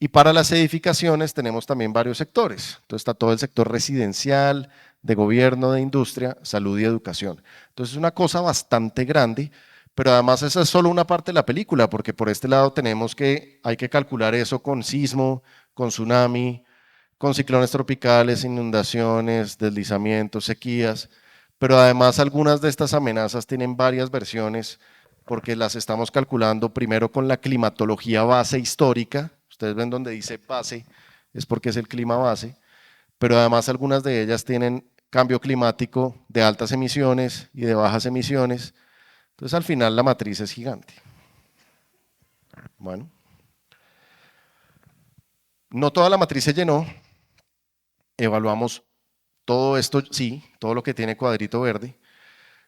[SPEAKER 2] Y para las edificaciones tenemos también varios sectores. Entonces está todo el sector residencial, de gobierno, de industria, salud y educación. Entonces es una cosa bastante grande, pero además esa es solo una parte de la película, porque por este lado hay que calcular eso con sismo, con tsunami, con ciclones tropicales, inundaciones, deslizamientos, sequías, pero además algunas de estas amenazas tienen varias versiones porque las estamos calculando primero con la climatología base histórica. Ustedes ven donde dice base, es porque es el clima base, pero además algunas de ellas tienen cambio climático de altas emisiones y de bajas emisiones. Entonces al final la matriz es gigante. Bueno, no toda la matriz se llenó, evaluamos todo esto sí, todo lo que tiene cuadrito verde.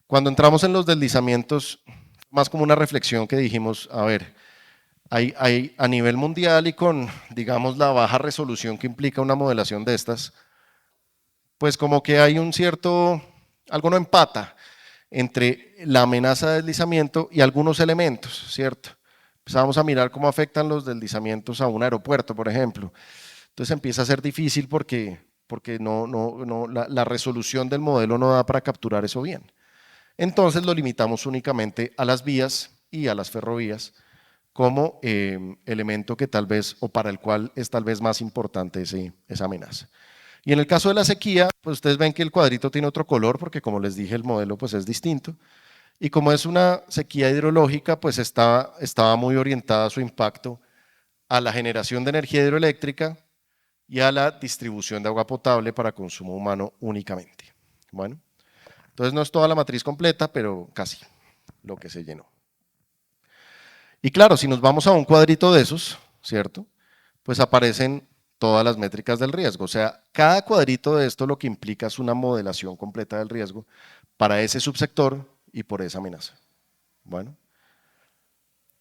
[SPEAKER 2] Cuando entramos en los deslizamientos, más como una reflexión que dijimos, a ver, hay a nivel mundial y con, digamos, la baja resolución que implica una modelación de estas, pues como que hay un cierto, algo no empata entre la amenaza de deslizamiento y algunos elementos, ¿cierto? Empezamos a mirar cómo afectan los deslizamientos a un aeropuerto, por ejemplo. Entonces empieza a ser difícil porque la resolución del modelo no da para capturar eso bien. Entonces lo limitamos únicamente a las vías y a las ferrovías como elemento que tal vez, o para el cual es tal vez más importante esa amenaza. Y en el caso de la sequía, pues ustedes ven que el cuadrito tiene otro color, porque como les dije, el modelo pues es distinto. Y como es una sequía hidrológica, pues estaba muy orientada su impacto a la generación de energía hidroeléctrica y a la distribución de agua potable para consumo humano únicamente. Bueno, entonces no es toda la matriz completa, pero casi lo que se llenó. Y claro, si nos vamos a un cuadrito de esos, ¿cierto? Pues aparecen todas las métricas del riesgo. O sea, cada cuadrito de esto lo que implica es una modelación completa del riesgo para ese subsector y por esa amenaza. Bueno,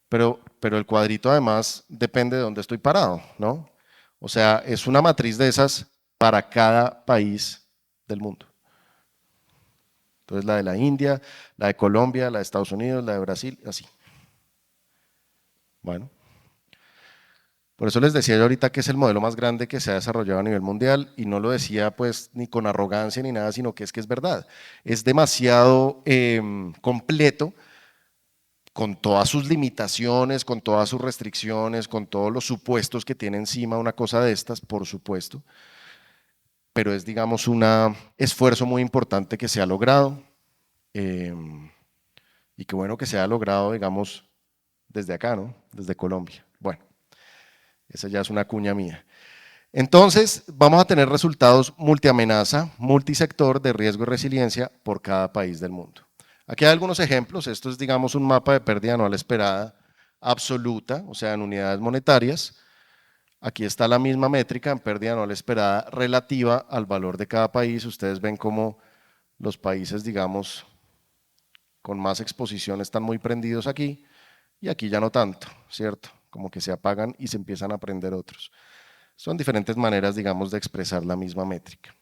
[SPEAKER 2] pero el cuadrito además depende de dónde estoy parado, ¿no? O sea, es una matriz de esas para cada país del mundo. Entonces la de la India, la de Colombia, la de Estados Unidos, la de Brasil, así. Bueno. Por eso les decía yo ahorita que es el modelo más grande que se ha desarrollado a nivel mundial y no lo decía pues ni con arrogancia ni nada, sino que es verdad. Es demasiado completo con todas sus limitaciones, con todas sus restricciones, con todos los supuestos que tiene encima una cosa de estas, por supuesto, pero es digamos un esfuerzo muy importante que se ha logrado y que bueno que se ha logrado digamos desde acá, ¿no? Desde Colombia. Bueno. Esa ya es una cuña mía. Entonces, vamos a tener resultados multiamenaza, multisector de riesgo y resiliencia por cada país del mundo. Aquí hay algunos ejemplos. Esto es, digamos, un mapa de pérdida anual esperada absoluta, o sea, en unidades monetarias. Aquí está la misma métrica en pérdida anual esperada relativa al valor de cada país. Ustedes ven cómo los países, digamos, con más exposición están muy prendidos aquí y aquí ya no tanto, ¿cierto? Como que se apagan y se empiezan a aprender otros. Son diferentes maneras, digamos, de expresar la misma métrica.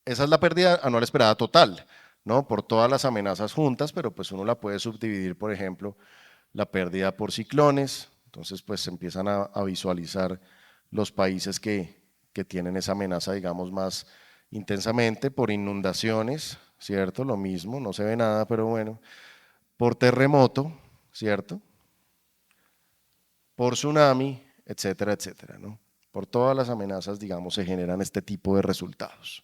[SPEAKER 2] Esa es la pérdida anual esperada total, ¿no? Por todas las amenazas juntas, pero pues uno la puede subdividir, por ejemplo, la pérdida por ciclones, entonces pues se empiezan a visualizar los países que tienen esa amenaza, digamos, más intensamente, por inundaciones, ¿cierto? Lo mismo, no se ve nada, pero bueno, por terremoto, ¿cierto? Por tsunami, etcétera, etcétera, ¿no? Por todas las amenazas, digamos, se generan este tipo de resultados.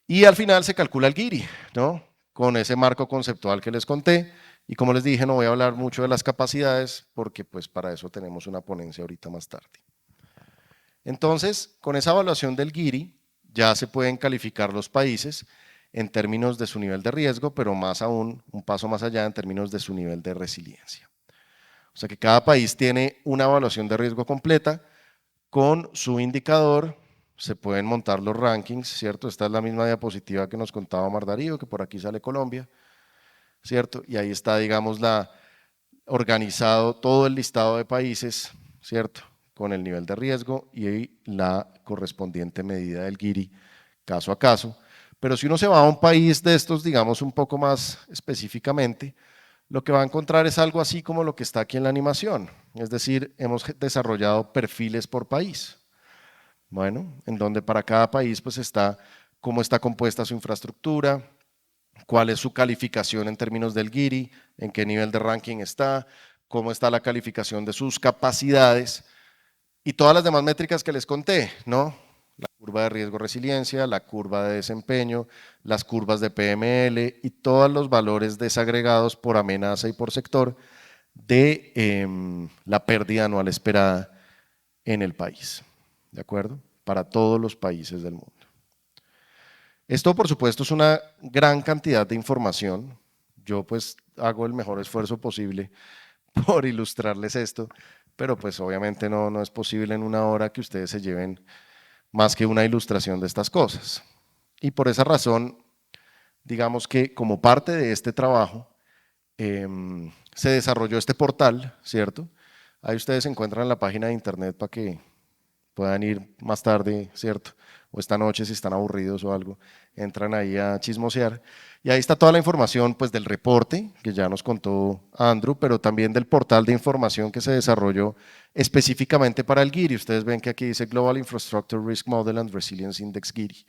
[SPEAKER 2] Y al final se calcula el GIRI, ¿no? Con ese marco conceptual que les conté. Y como les dije, no voy a hablar mucho de las capacidades porque pues para eso tenemos una ponencia ahorita más tarde. Entonces, con esa evaluación del GIRI ya se pueden calificar los países en términos de su nivel de riesgo, pero más aún, un paso más allá en términos de su nivel de resiliencia. O sea que cada país tiene una evaluación de riesgo completa con su indicador, se pueden montar los rankings, ¿cierto? Esta es la misma diapositiva que nos contaba Omar Darío, que por aquí sale Colombia, ¿cierto? Y ahí está, digamos, organizado todo el listado de países, ¿cierto? Con el nivel de riesgo y la correspondiente medida del GIRI caso a caso. Pero si uno se va a un país de estos, digamos, un poco más específicamente, lo que va a encontrar es algo así como lo que está aquí en la animación, es decir, hemos desarrollado perfiles por país, bueno, en donde para cada país pues está cómo está compuesta su infraestructura, cuál es su calificación en términos del GIRI, en qué nivel de ranking está, cómo está la calificación de sus capacidades y todas las demás métricas que les conté, ¿no? La curva de riesgo-resiliencia, la curva de desempeño, las curvas de PML y todos los valores desagregados por amenaza y por sector de la pérdida anual esperada en el país, ¿de acuerdo? Para todos los países del mundo. Esto, por supuesto, es una gran cantidad de información. Yo pues hago el mejor esfuerzo posible por ilustrarles esto, pero pues obviamente no es posible en una hora que ustedes se lleven más que una ilustración de estas cosas. Y por esa razón, digamos que como parte de este trabajo, se desarrolló este portal, ¿cierto? Ahí ustedes encuentran la página de internet para que puedan ir más tarde, ¿cierto? O esta noche si están aburridos o algo, entran ahí a chismosear. Y ahí está toda la información pues del reporte que ya nos contó Andrew, pero también del portal de información que se desarrolló específicamente para el GIRI. Ustedes ven que aquí dice Global Infrastructure Risk Model and Resilience Index GIRI,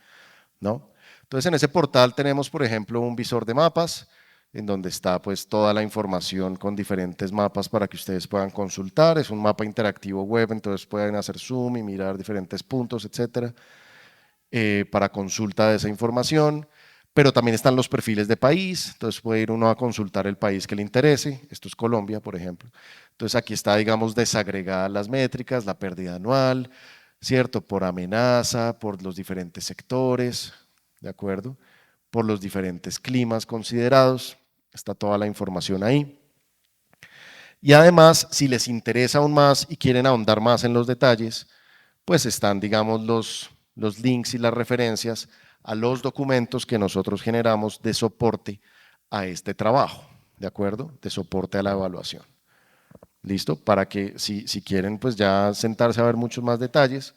[SPEAKER 2] ¿no? Entonces en ese portal tenemos, por ejemplo, un visor de mapas, en donde está pues toda la información con diferentes mapas para que ustedes puedan consultar. Es un mapa interactivo web, entonces pueden hacer zoom y mirar diferentes puntos, etcétera, para consulta de esa información. Pero también están los perfiles de país, entonces puede ir uno a consultar el país que le interese. Esto es Colombia, por ejemplo. Entonces aquí está, digamos, desagregadas las métricas, la pérdida anual, ¿cierto? Por amenaza, por los diferentes sectores, ¿de acuerdo? Por los diferentes climas considerados. Está toda la información ahí. Y además, si les interesa aún más y quieren ahondar más en los detalles, pues están, digamos, los links y las referencias a los documentos que nosotros generamos de soporte a este trabajo, ¿de acuerdo? De soporte a la evaluación. ¿Listo? Para que si quieren pues ya sentarse a ver muchos más detalles,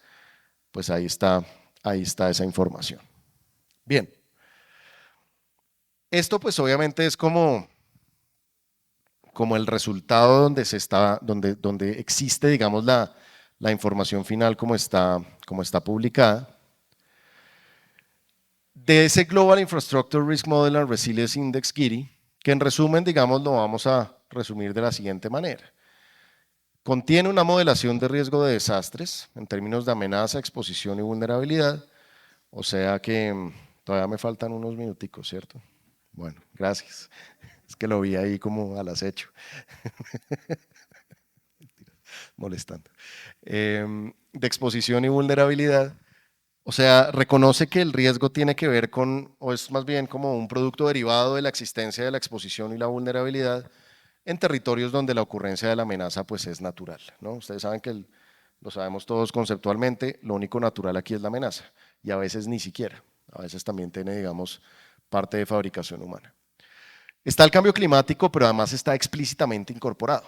[SPEAKER 2] pues ahí está esa información. Bien. Esto pues obviamente es como el resultado donde existe, digamos, la información final como está publicada. De ese Global Infrastructure Risk Model and Resilience Index GIRI, que en resumen, digamos, lo vamos a resumir de la siguiente manera. Contiene una modelación de riesgo de desastres en términos de amenaza, exposición y vulnerabilidad, o sea que todavía me faltan unos minuticos, ¿cierto? Bueno, gracias. Es que lo vi ahí como al acecho. Molestando. De exposición y vulnerabilidad. O sea, reconoce que el riesgo tiene que ver con, o es más bien como un producto derivado de la existencia de la exposición y la vulnerabilidad en territorios donde la ocurrencia de la amenaza pues es natural, ¿no? Ustedes saben que lo sabemos todos conceptualmente, lo único natural aquí es la amenaza y a veces ni siquiera, a veces también tiene, digamos, parte de fabricación humana. Está el cambio climático, pero además está explícitamente incorporado.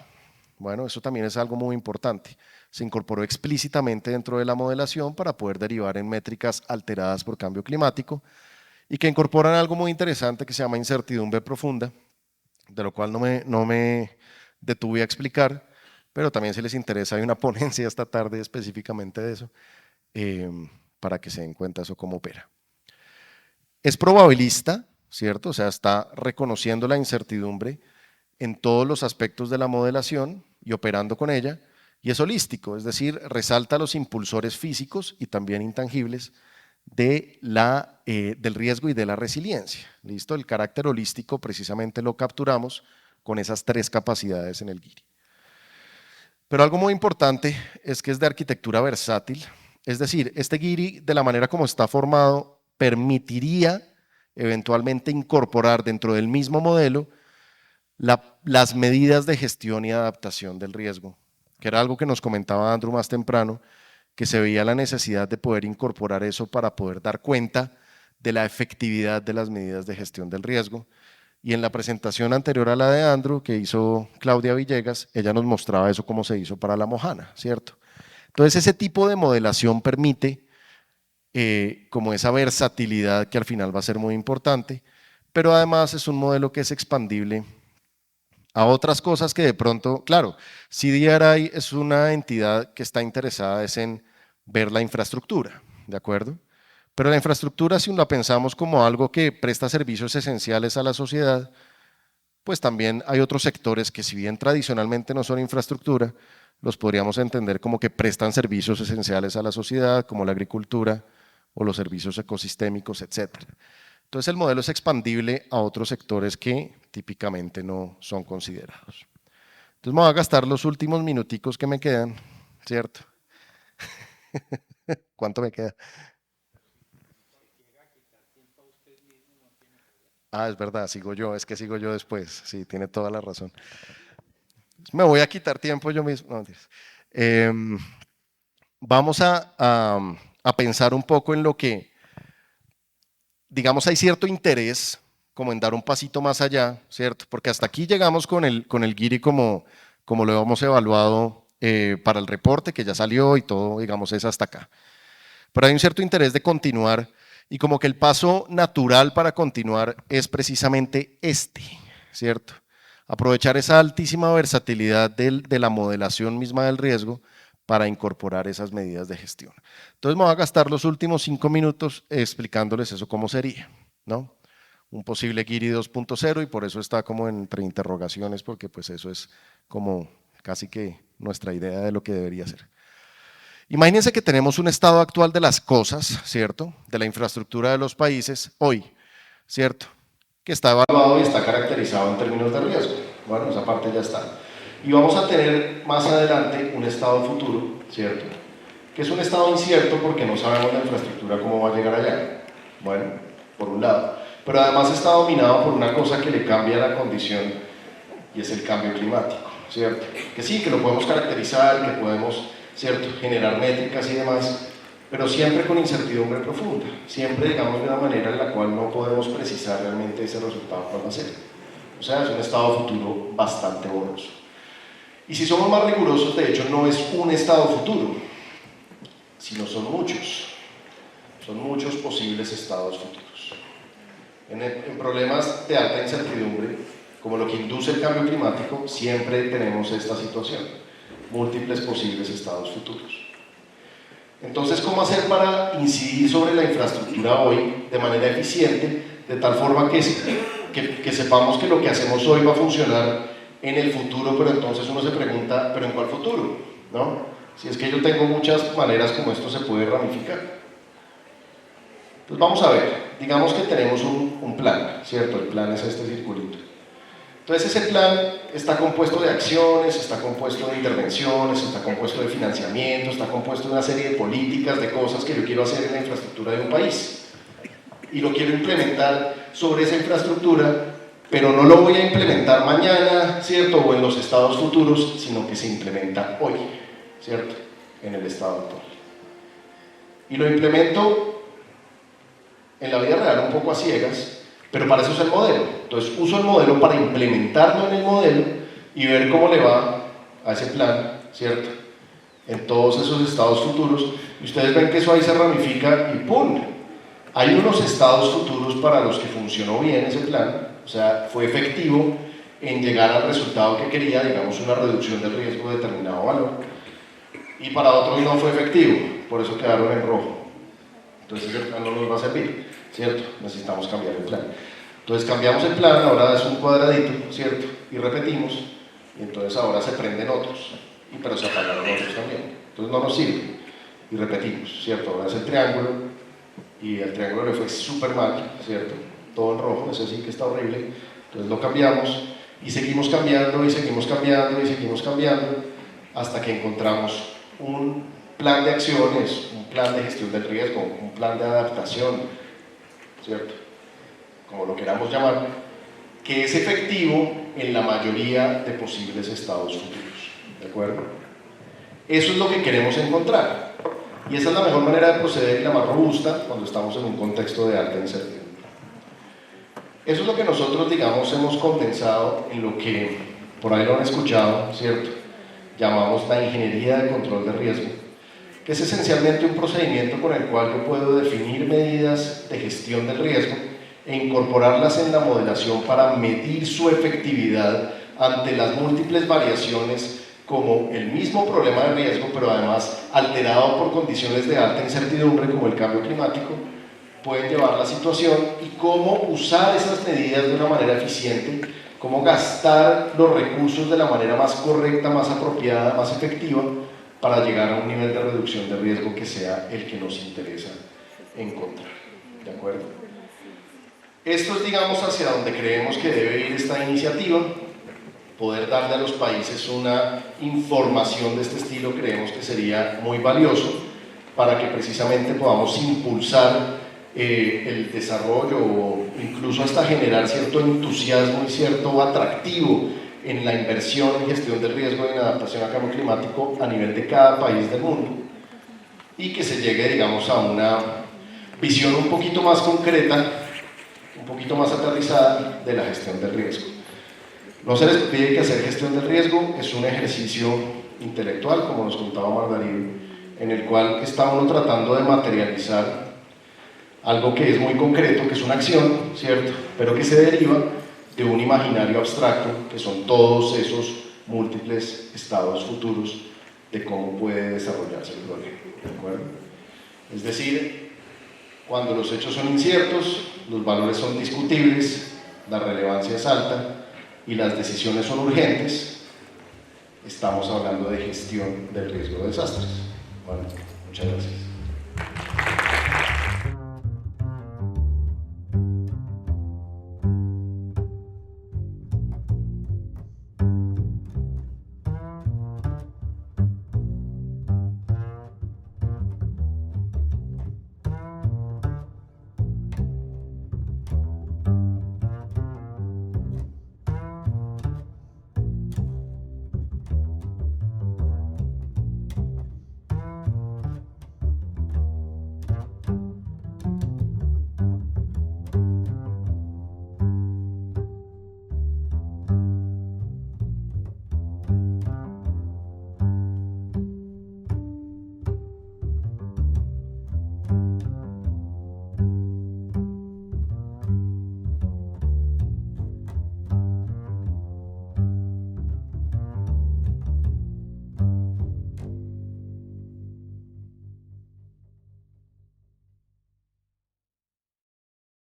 [SPEAKER 2] Bueno, eso también es algo muy importante. Se incorporó explícitamente dentro de la modelación para poder derivar en métricas alteradas por cambio climático y que incorporan algo muy interesante que se llama incertidumbre profunda, de lo cual no me detuve a explicar, pero también si les interesa hay una ponencia esta tarde específicamente de eso, para que se den cuenta eso cómo opera. Es probabilista, ¿cierto? O sea, está reconociendo la incertidumbre en todos los aspectos de la modelación y operando con ella, y es holístico, es decir, resalta los impulsores físicos y también intangibles del riesgo y de la resiliencia. ¿Listo? El carácter holístico precisamente lo capturamos con esas tres capacidades en el GIRI. Pero algo muy importante es que es de arquitectura versátil, es decir, este GIRI de la manera como está formado permitiría eventualmente incorporar dentro del mismo modelo las medidas de gestión y adaptación del riesgo, que era algo que nos comentaba Andrew más temprano, que se veía la necesidad de poder incorporar eso para poder dar cuenta de la efectividad de las medidas de gestión del riesgo. Y en la presentación anterior a la de Andrew, que hizo Claudia Villegas, ella nos mostraba eso cómo se hizo para la Mojana, ¿cierto? Entonces ese tipo de modelación permite como esa versatilidad que al final va a ser muy importante, pero además es un modelo que es expandible a otras cosas que de pronto, claro, CDRI es una entidad que está interesada en ver la infraestructura, ¿de acuerdo? Pero la infraestructura, si la pensamos como algo que presta servicios esenciales a la sociedad, pues también hay otros sectores que si bien tradicionalmente no son infraestructura, los podríamos entender como que prestan servicios esenciales a la sociedad, como la agricultura o los servicios ecosistémicos, etcétera. Entonces el modelo es expandible a otros sectores que típicamente no son considerados. Entonces me voy a gastar los últimos minuticos que me quedan, ¿cierto? ¿Cuánto me queda? Ah, es verdad, sigo yo, es que sigo yo después, sí, tiene toda la razón. Me voy a quitar tiempo yo mismo. No, vamos a a pensar un poco en lo que, digamos, hay cierto interés como en dar un pasito más allá, ¿cierto? Porque hasta aquí llegamos con el GIRI como lo hemos evaluado para el reporte que ya salió y todo, digamos, es hasta acá. Pero hay un cierto interés de continuar y como que el paso natural para continuar es precisamente este, ¿cierto? Aprovechar esa altísima versatilidad de la modelación misma del riesgo para incorporar esas medidas de gestión. Entonces me voy a gastar los últimos 5 minutos explicándoles eso cómo sería, ¿no? Un posible GIRI 2.0 y por eso está como entre interrogaciones porque pues eso es como casi que nuestra idea de lo que debería ser. Imagínense que tenemos un estado actual de las cosas, ¿cierto? De la infraestructura de los países hoy, ¿cierto? Que está evaluado y está caracterizado en términos de riesgo. Bueno, esa parte ya está. Y vamos a tener más adelante un estado futuro, ¿cierto? Que es un estado incierto porque no sabemos la infraestructura cómo va a llegar allá. Bueno, por un lado. Pero además está dominado por una cosa que le cambia la condición y es el cambio climático, ¿cierto? Que sí, que lo podemos caracterizar, que podemos, ¿cierto?, generar métricas y demás, pero siempre con incertidumbre profunda, siempre, digamos, de una manera en la cual no podemos precisar realmente ese resultado cuál va a ser. O sea, es un estado futuro bastante borroso. Y si somos más rigurosos, de hecho, no es un estado futuro, sino son muchos posibles estados futuros. En problemas de alta incertidumbre, como lo que induce el cambio climático, siempre tenemos esta situación, múltiples posibles estados futuros. Entonces, ¿cómo hacer para incidir sobre la infraestructura hoy de manera eficiente, de tal forma que sepamos que lo que hacemos hoy va a funcionar en el futuro? Pero entonces uno se pregunta, ¿pero en cuál futuro? ¿No? Si es que yo tengo muchas maneras como esto se puede ramificar. Pues vamos a ver, digamos que tenemos un plan, ¿cierto? El plan es este circulito. Entonces ese plan está compuesto de acciones, está compuesto de intervenciones, está compuesto de financiamiento, está compuesto de una serie de políticas, de cosas que yo quiero hacer en la infraestructura de un país. Y lo quiero implementar sobre esa infraestructura, pero no lo voy a implementar mañana, ¿cierto? O en los estados futuros, sino que se implementa hoy, ¿cierto? En el estado actual. Y lo implemento en la vida real un poco a ciegas, pero para eso es el modelo. Entonces uso el modelo para implementarlo en el modelo y ver cómo le va a ese plan, ¿cierto? En todos esos estados futuros. Y ustedes ven que eso ahí se ramifica y ¡pum! Hay unos estados futuros para los que funcionó bien ese plan, o sea, fue efectivo en llegar al resultado que quería, digamos una reducción del riesgo de determinado valor, y para otros no fue efectivo, por eso quedaron en rojo. Entonces el plan no nos va a servir, ¿cierto? Necesitamos cambiar el plan. Entonces cambiamos el plan, ahora es un cuadradito, ¿cierto? Y repetimos, y entonces ahora se prenden otros, pero se apagaron otros también. Entonces no nos sirve, y repetimos, ¿cierto? Ahora es el triángulo, y el triángulo le fue súper mal, ¿cierto? Todo en rojo, ese sí que está horrible. Entonces lo cambiamos, y seguimos cambiando, y seguimos cambiando, y seguimos cambiando, hasta que encontramos un plan de acciones, un plan de gestión del riesgo, un plan de adaptación, ¿cierto? Como lo queramos llamar, que es efectivo en la mayoría de posibles estados futuros, ¿de acuerdo? Eso es lo que queremos encontrar, y esa es la mejor manera de proceder y la más robusta cuando estamos en un contexto de alta incertidumbre. Eso es lo que nosotros, digamos, hemos condensado en lo que, por ahí lo han escuchado, ¿cierto?, llamamos la ingeniería de control de riesgo, que es esencialmente un procedimiento con el cual yo puedo definir medidas de gestión del riesgo e incorporarlas en la modelación para medir su efectividad ante las múltiples variaciones, como el mismo problema de riesgo, pero además alterado por condiciones de alta incertidumbre como el cambio climático, pueden llevar la situación, y cómo usar esas medidas de una manera eficiente, cómo gastar los recursos de la manera más correcta, más apropiada, más efectiva, para llegar a un nivel de reducción de riesgo que sea el que nos interesa encontrar, ¿de acuerdo? Esto es, digamos, hacia donde creemos que debe ir esta iniciativa. Poder darle a los países una información de este estilo creemos que sería muy valioso para que precisamente podamos impulsar el desarrollo, o incluso hasta generar cierto entusiasmo y cierto atractivo en la inversión en gestión del riesgo y en adaptación al cambio climático a nivel de cada país del mundo. y que se llegue, digamos, a una visión un poquito más concreta, un poquito más aterrizada de la gestión del riesgo. No se les pide que hacer gestión del riesgo es un ejercicio intelectual, como nos contaba Margarita, en el cual está uno tratando de materializar algo que es muy concreto, que es una acción, ¿cierto? Pero que se deriva de un imaginario abstracto, que son todos esos múltiples estados futuros de cómo puede desarrollarse el problema, ¿de acuerdo? Es decir, cuando los hechos son inciertos, los valores son discutibles, la relevancia es alta y las decisiones son urgentes, estamos hablando de gestión del riesgo de desastres. Bueno, muchas gracias.